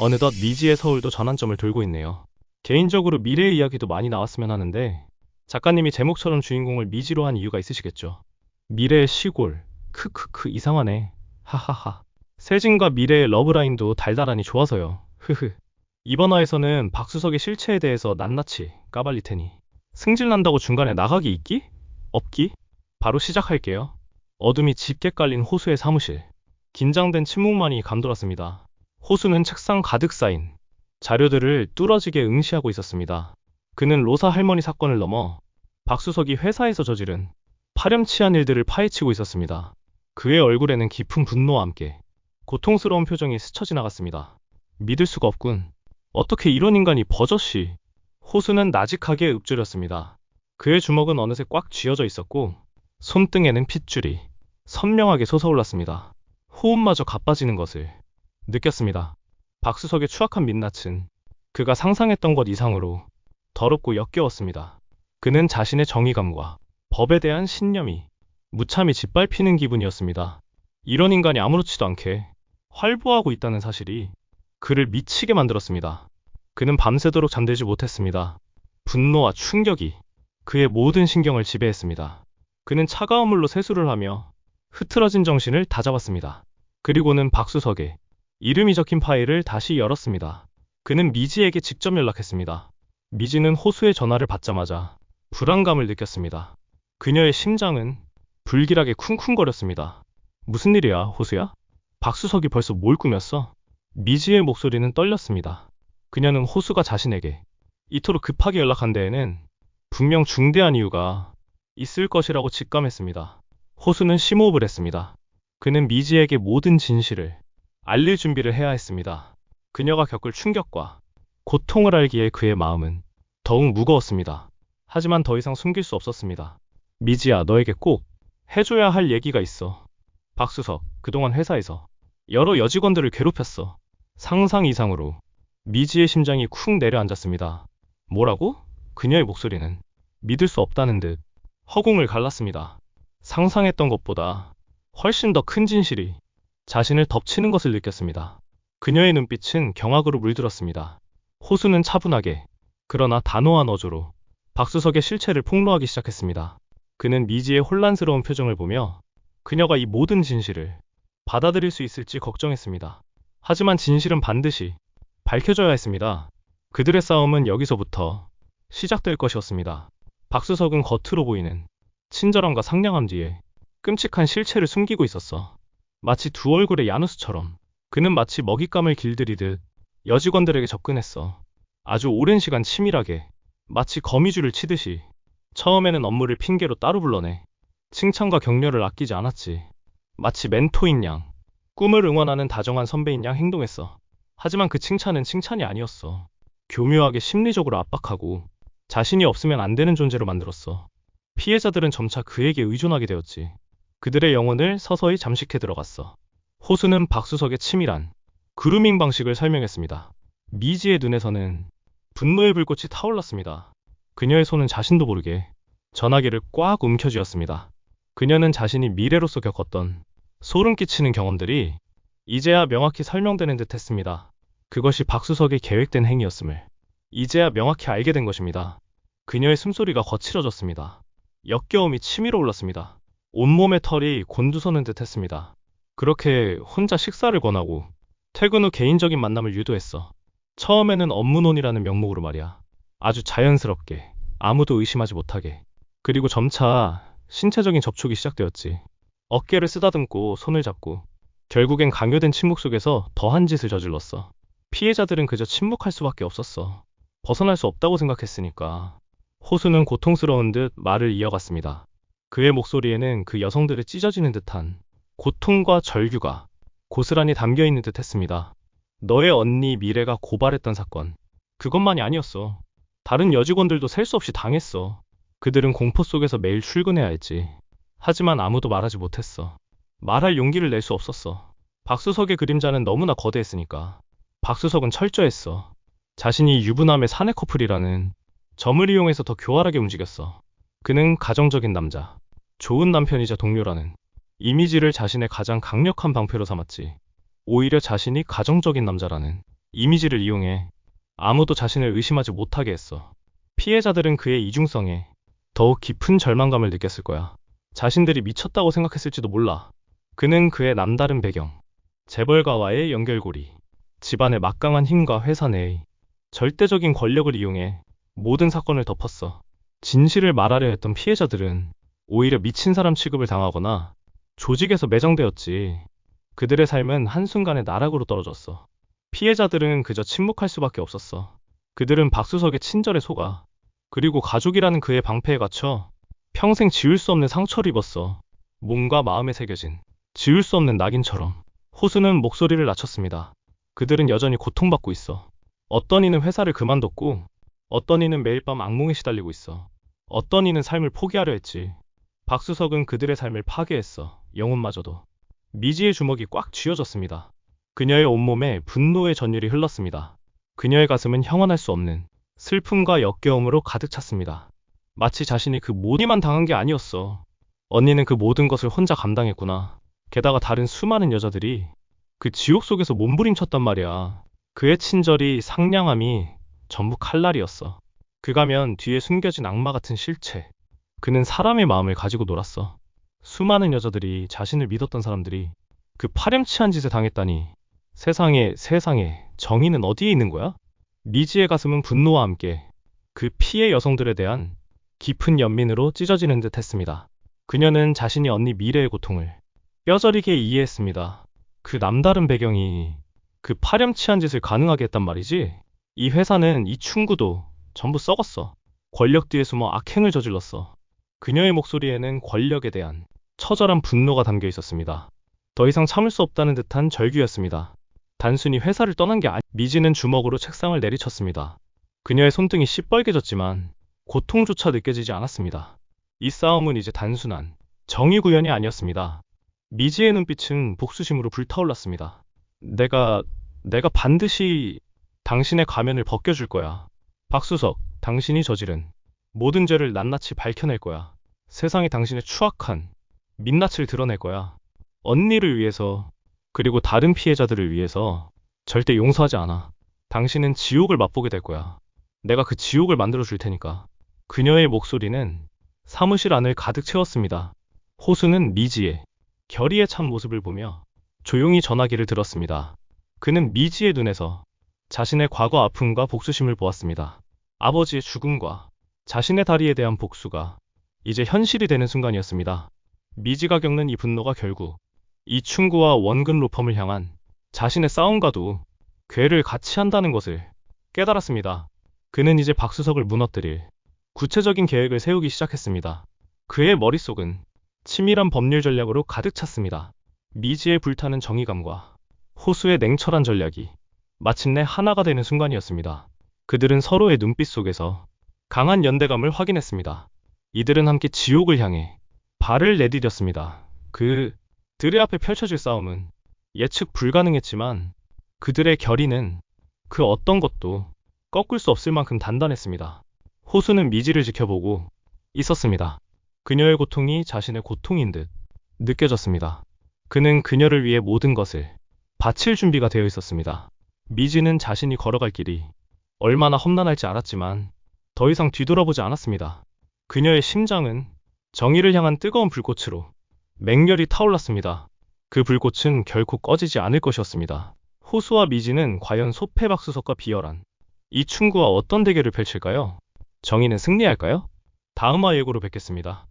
어느덧 미지의 서울도 전환점을 돌고 있네요. 개인적으로 미래의 이야기도 많이 나왔으면 하는데 작가님이 제목처럼 주인공을 미지로 한 이유가 있으시겠죠. 미래의 시골. 크크크 이상하네. 하하하. 세진과 미래의 러브라인도 달달하니 좋아서요. 흐흐. 이번 화에서는 박수석의 실체에 대해서 낱낱이 까발릴 테니 승질난다고 중간에 나가기 있기? 없기? 바로 시작할게요. 어둠이 짙게 깔린 호수의 사무실. 긴장된 침묵만이 감돌았습니다. 호수는 책상 가득 쌓인 자료들을 뚫어지게 응시하고 있었습니다. 그는 로사 할머니 사건을 넘어 박수석이 회사에서 저지른 파렴치한 일들을 파헤치고 있었습니다. 그의 얼굴에는 깊은 분노와 함께 고통스러운 표정이 스쳐 지나갔습니다. 믿을 수가 없군. 어떻게 이런 인간이 버젓이. 호수는 나직하게 읊조렸습니다. 그의 주먹은 어느새 꽉 쥐어져 있었고 손등에는 핏줄이 선명하게 솟아올랐습니다. 호흡마저 가빠지는 것을 느꼈습니다. 박수석의 추악한 민낯은 그가 상상했던 것 이상으로 더럽고 역겨웠습니다. 그는 자신의 정의감과 법에 대한 신념이 무참히 짓밟히는 기분이었습니다. 이런 인간이 아무렇지도 않게 활보하고 있다는 사실이 그를 미치게 만들었습니다. 그는 밤새도록 잠들지 못했습니다. 분노와 충격이 그의 모든 신경을 지배했습니다. 그는 차가운 물로 세수를 하며 흐트러진 정신을 다잡았습니다. 그리고는 박수석의 이름이 적힌 파일을 다시 열었습니다. 그는 미지에게 직접 연락했습니다. 미지는 호수의 전화를 받자마자 불안감을 느꼈습니다. 그녀의 심장은 불길하게 쿵쿵거렸습니다. 무슨 일이야, 호수야? 박수석이 벌써 뭘 꾸몄어? 미지의 목소리는 떨렸습니다. 그녀는 호수가 자신에게 이토록 급하게 연락한 데에는 분명 중대한 이유가 있을 것이라고 직감했습니다. 호수는 심호흡을 했습니다. 그는 미지에게 모든 진실을 알릴 준비를 해야 했습니다. 그녀가 겪을 충격과 고통을 알기에 그의 마음은 더욱 무거웠습니다. 하지만 더 이상 숨길 수 없었습니다. 미지야, 너에게 꼭 해줘야 할 얘기가 있어. 박수석, 그동안 회사에서 여러 여직원들을 괴롭혔어. 상상 이상으로 미지의 심장이 쿵 내려앉았습니다. 뭐라고? 그녀의 목소리는 믿을 수 없다는 듯 허공을 갈랐습니다. 상상했던 것보다 훨씬 더 큰 진실이 자신을 덮치는 것을 느꼈습니다. 그녀의 눈빛은 경악으로 물들었습니다. 호수는 차분하게 그러나 단호한 어조로 박수석의 실체를 폭로하기 시작했습니다. 그는 미지의 혼란스러운 표정을 보며 그녀가 이 모든 진실을 받아들일 수 있을지 걱정했습니다. 하지만 진실은 반드시 밝혀져야 했습니다. 그들의 싸움은 여기서부터 시작될 것이었습니다. 박수석은 겉으로 보이는 친절함과 상냥함 뒤에 끔찍한 실체를 숨기고 있었어. 마치 두 얼굴의 야누스처럼 그는 마치 먹잇감을 길들이듯 여직원들에게 접근했어. 아주 오랜 시간 치밀하게 마치 거미줄을 치듯이. 처음에는 업무를 핑계로 따로 불러내 칭찬과 격려를 아끼지 않았지. 마치 멘토인 양, 꿈을 응원하는 다정한 선배인 양 행동했어. 하지만 그 칭찬은 칭찬이 아니었어. 교묘하게 심리적으로 압박하고 자신이 없으면 안 되는 존재로 만들었어. 피해자들은 점차 그에게 의존하게 되었지. 그들의 영혼을 서서히 잠식해 들어갔어. 호수는 박수석의 치밀한 그루밍 방식을 설명했습니다. 미지의 눈에서는 분노의 불꽃이 타올랐습니다. 그녀의 손은 자신도 모르게 전화기를 꽉 움켜쥐었습니다. 그녀는 자신이 미래로서 겪었던 소름 끼치는 경험들이 이제야 명확히 설명되는 듯 했습니다. 그것이 박수석의 계획된 행위였음을 이제야 명확히 알게 된 것입니다. 그녀의 숨소리가 거칠어졌습니다. 역겨움이 치밀어 올랐습니다. 온몸의 털이 곤두서는 듯 했습니다. 그렇게 혼자 식사를 권하고 퇴근 후 개인적인 만남을 유도했어. 처음에는 업무논의라는 명목으로 말이야. 아주 자연스럽게, 아무도 의심하지 못하게. 그리고 점차 신체적인 접촉이 시작되었지. 어깨를 쓰다듬고 손을 잡고 결국엔 강요된 침묵 속에서 더한 짓을 저질렀어. 피해자들은 그저 침묵할 수밖에 없었어. 벗어날 수 없다고 생각했으니까. 호수는 고통스러운 듯 말을 이어갔습니다. 그의 목소리에는 그 여성들의 찢어지는 듯한 고통과 절규가 고스란히 담겨있는 듯 했습니다. 너의 언니 미래가 고발했던 사건, 그것만이 아니었어. 다른 여직원들도 셀 수 없이 당했어. 그들은 공포 속에서 매일 출근해야 했지. 하지만 아무도 말하지 못했어. 말할 용기를 낼 수 없었어. 박수석의 그림자는 너무나 거대했으니까. 박수석은 철저했어. 자신이 유부남의 사내 커플이라는 점을 이용해서 더 교활하게 움직였어. 그는 가정적인 남자, 좋은 남편이자 동료라는 이미지를 자신의 가장 강력한 방패로 삼았지. 오히려 자신이 가정적인 남자라는 이미지를 이용해 아무도 자신을 의심하지 못하게 했어. 피해자들은 그의 이중성에 더욱 깊은 절망감을 느꼈을 거야. 자신들이 미쳤다고 생각했을지도 몰라. 그는 그의 남다른 배경, 재벌가와의 연결고리, 집안의 막강한 힘과 회사 내의 절대적인 권력을 이용해 모든 사건을 덮었어. 진실을 말하려 했던 피해자들은 오히려 미친 사람 취급을 당하거나 조직에서 매장되었지. 그들의 삶은 한순간에 나락으로 떨어졌어. 피해자들은 그저 침묵할 수밖에 없었어. 그들은 박수석의 친절에 속아. 그리고 가족이라는 그의 방패에 갇혀 평생 지울 수 없는 상처를 입었어. 몸과 마음에 새겨진 지울 수 없는 낙인처럼. 호수는 목소리를 낮췄습니다. 그들은 여전히 고통받고 있어. 어떤 이는 회사를 그만뒀고, 어떤 이는 매일 밤 악몽에 시달리고 있어. 어떤 이는 삶을 포기하려 했지. 박수석은 그들의 삶을 파괴했어. 영혼마저도. 미지의 주먹이 꽉 쥐어졌습니다. 그녀의 온몸에 분노의 전율이 흘렀습니다. 그녀의 가슴은 형언할 수 없는 슬픔과 역겨움으로 가득 찼습니다. 마치 자신이 그 모든 당한 게 아니었어. 언니는 그 모든 것을 혼자 감당했구나. 게다가 다른 수많은 여자들이 그 지옥 속에서 몸부림쳤단 말이야. 그의 친절이, 상냥함이 전부 칼날이었어. 그 가면 뒤에 숨겨진 악마 같은 실체. 그는 사람의 마음을 가지고 놀았어. 수많은 여자들이, 자신을 믿었던 사람들이 그 파렴치한 짓을 당했다니. 세상에 정의는 어디에 있는 거야? 미지의 가슴은 분노와 함께 그 피해 여성들에 대한 깊은 연민으로 찢어지는 듯 했습니다. 그녀는 자신이 언니 미래의 고통을 뼈저리게 이해했습니다. 그 남다른 배경이 그 파렴치한 짓을 가능하게 했단 말이지. 이 회사는, 이 충구도 전부 썩었어. 권력 뒤에 숨어 악행을 저질렀어. 그녀의 목소리에는 권력에 대한 처절한 분노가 담겨 있었습니다. 더 이상 참을 수 없다는 듯한 절규였습니다. 단순히 회사를 떠난 게 미지는 주먹으로 책상을 내리쳤습니다. 그녀의 손등이 시뻘개졌지만 고통조차 느껴지지 않았습니다. 이 싸움은 이제 단순한 정의 구현이 아니었습니다. 미지의 눈빛은 복수심으로 불타올랐습니다. 내가 반드시 당신의 가면을 벗겨줄 거야. 박수석, 당신이 저지른 모든 죄를 낱낱이 밝혀낼 거야. 세상에 당신의 추악한 민낯을 드러낼 거야. 언니를 위해서, 그리고 다른 피해자들을 위해서 절대 용서하지 않아. 당신은 지옥을 맛보게 될 거야. 내가 그 지옥을 만들어 줄 테니까. 그녀의 목소리는 사무실 안을 가득 채웠습니다. 호수는 미지의 결의에 찬 모습을 보며 조용히 전화기를 들었습니다. 그는 미지의 눈에서 자신의 과거 아픔과 복수심을 보았습니다. 아버지의 죽음과 자신의 다리에 대한 복수가 이제 현실이 되는 순간이었습니다. 미지가 겪는 이 분노가 결국 이 충구와 원근 로펌을 향한 자신의 싸움과도 궤를 같이 한다는 것을 깨달았습니다. 그는 이제 박수석을 무너뜨릴 구체적인 계획을 세우기 시작했습니다. 그의 머릿속은 치밀한 법률 전략으로 가득 찼습니다. 미지의 불타는 정의감과 호수의 냉철한 전략이 마침내 하나가 되는 순간이었습니다. 그들은 서로의 눈빛 속에서 강한 연대감을 확인했습니다. 이들은 함께 지옥을 향해 발을 내디뎠습니다. 그들의 앞에 펼쳐질 싸움은 예측 불가능했지만 그들의 결의는 그 어떤 것도 꺾을 수 없을 만큼 단단했습니다. 호수는 미지를 지켜보고 있었습니다. 그녀의 고통이 자신의 고통인 듯 느껴졌습니다. 그는 그녀를 위해 모든 것을 바칠 준비가 되어 있었습니다. 미지는 자신이 걸어갈 길이 얼마나 험난할지 알았지만 더 이상 뒤돌아보지 않았습니다. 그녀의 심장은 정의를 향한 뜨거운 불꽃으로 맹렬히 타올랐습니다. 그 불꽃은 결코 꺼지지 않을 것이었습니다. 호수와 미지는 과연 소패박수석과 비열한 이 충구와 어떤 대결을 펼칠까요? 정의는 승리할까요? 다음 화 예고로 뵙겠습니다.